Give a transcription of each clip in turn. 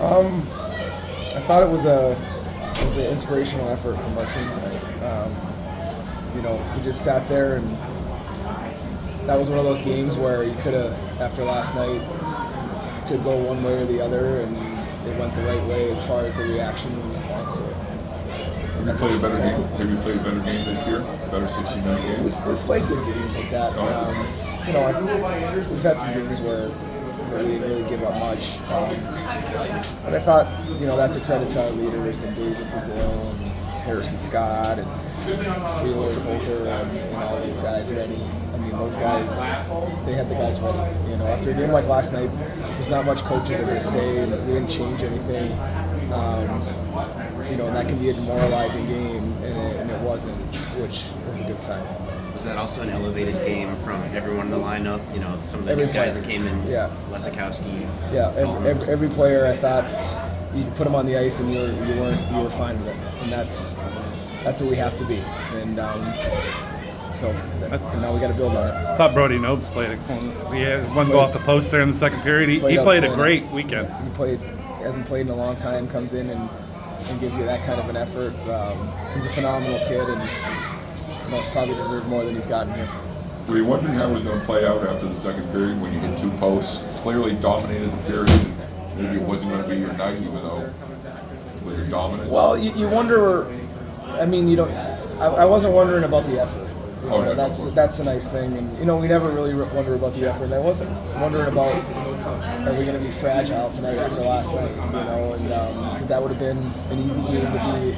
I thought it was an inspirational effort from our team tonight. We just sat there, and that was one of those games where you could have, after last night, it could go one way or the other, and it went the right way as far as the reaction and response to it. Have you played a better game? Have you played a better game this year? Better 60-minute game? We've played good games like that. I think we've had some games where we didn't really give up much. But I thought, that's a credit to our leaders and David Brazil and Harrison Scott and Freeler, Holter, and all those guys ready. I mean, those guys, they had the guys ready. After a game like last night, there's not much coaches are going to say, and we didn't change anything. And that can be a demoralizing game, and it wasn't, which was a good sign. Was that also an elevated game from everyone in the lineup? Some of the new guys that came in, Lesikowski. Yeah, every player, I thought you put them on the ice and you were fine with it, and that's what we have to be. And so now we got to build on it. I thought Brody Nobes played excellent. He had one go off the post there in the second period. He played a great weekend. He hasn't played in a long time. Comes in and gives you that kind of an effort. He's a phenomenal kid, and most probably deserved more than he's gotten here. Were you wondering how it was going to play out after the second period when you hit two posts? Clearly dominated the period, and maybe it wasn't going to be your night, even though with your dominance. Well, you wonder. I mean, you don't. I wasn't wondering about the effort. That's the nice thing, and we never really wonder about the effort. I wasn't wondering about are we going to be fragile tonight after last night, and because that would have been an easy game to be.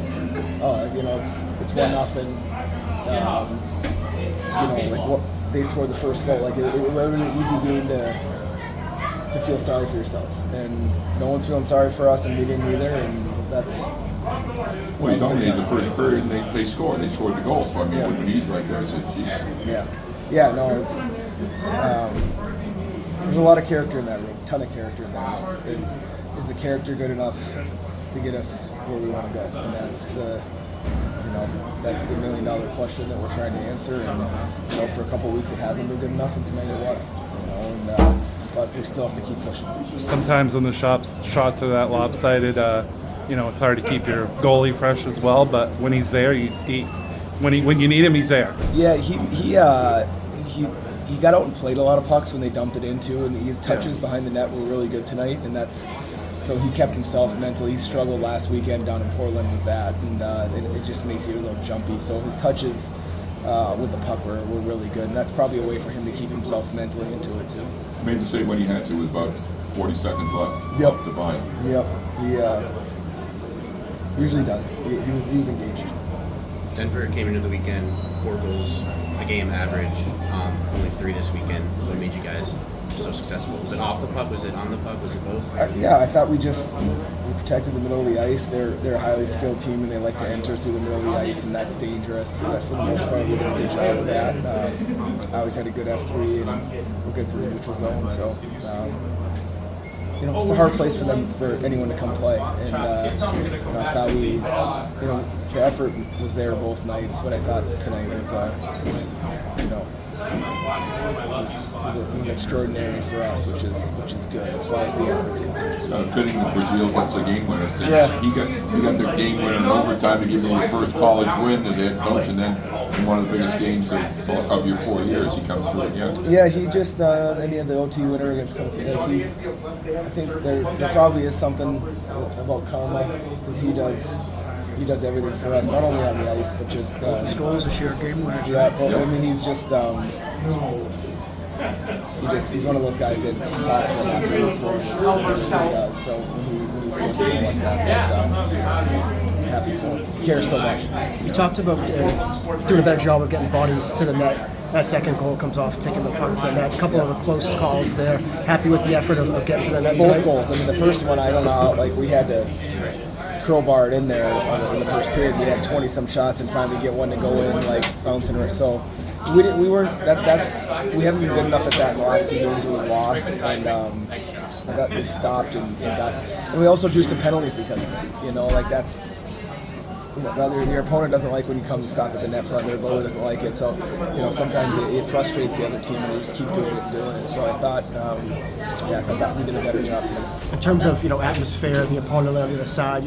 It's 1-0. They scored the first goal. It would have been an easy game to feel sorry for yourselves, and no one's feeling sorry for us, and we didn't either, and that's. Well, you dominated the first period, and they scored. They scored the goal, so I mean, it would have been easy right there. I said, geez. No, it's. There's a lot of character in that room, ton of character in that room. Is the character good enough to get us where we want to go? And that's the million-dollar question that we're trying to answer. And for a couple of weeks it hasn't been good enough, and tonight it was. But we still have to keep pushing. Sometimes when the shots are that lopsided, it's hard to keep your goalie fresh as well. But when he's there, when you need him, he's there. Yeah, he got out and played a lot of pucks when they dumped it into, and his touches behind the net were really good tonight, and so he kept himself mentally. He struggled last weekend down in Portland with that, and it just makes you a little jumpy. So his touches with the puck were really good, and that's probably a way for him to keep himself mentally into it too. He made the save when he had to with about 40 seconds left. Off the vine. Yep. He usually does. He was engaged. Denver came into the weekend 4 goals a game average, only 3 this weekend. What made you guys so successful? Was it off the puck? Was it on the puck? Was it both? I thought we protected the middle of the ice. They're a highly skilled team, and they like to enter through the middle of the ice, and that's dangerous. For the most part, we did a good job of that. I always had a good F3, and we're good through the neutral zone. So, it's a hard place for anyone to come play. And I thought the effort was there both nights, but I thought tonight was, it was extraordinary for us, which is good as far as the effort's concerned. Fitting that Brazil gets a game winner. He got the game winner in overtime to give him your first college win as head coach, and then in one of the biggest games of your 4 years, he comes through again. Yeah, he just then he had the OT winner against Coach. I think there probably is something about karma, because he does everything for us, not only on the ice, but just his goals, a shared game winner. Yeah, but I mean, he's just he's one of those guys that it's impossible not to root for him. He does. So when he scores a goal like that, I'm happy for him. He cares so much. You talked about doing a better job of getting bodies to the net. That second goal comes off taking the puck to the net. A couple of the close calls there. Happy with the effort of getting to the net. Both goals. I mean, the first one, I don't know, we had to crowbar it in there in the first period. We had 20-some shots and finally get one to go in, bouncing her. So we haven't been good enough at that in the last 2 games we've lost, and we stopped and we also drew some penalties because of it. your opponent doesn't like when you come and stop at the net front, their goalie doesn't like it. So, sometimes it frustrates the other team, and they just keep doing it. So I thought, I thought we did a better job today. In terms of atmosphere, the opponent on the other side,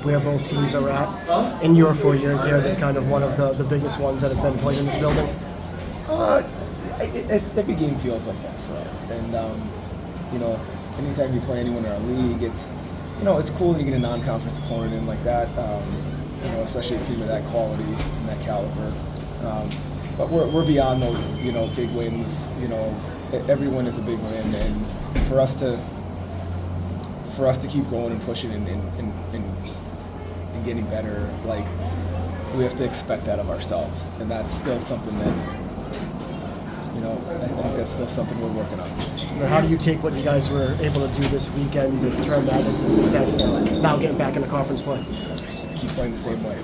where both teams are at in your 4 years here, this kind of one of the biggest ones that have been played in this building. Every game feels like that for us, and anytime you play anyone in our league, it's cool when you get a non-conference opponent in like that. Especially a team of that quality and that caliber. But we're beyond those, big wins. Every win is a big win, and for us to keep going and pushing and getting better, like, we have to expect that of ourselves, and that's still something that, I think that's still something we're working on. How do you take what you guys were able to do this weekend and turn that into success now getting back into conference play? Just keep playing the same way.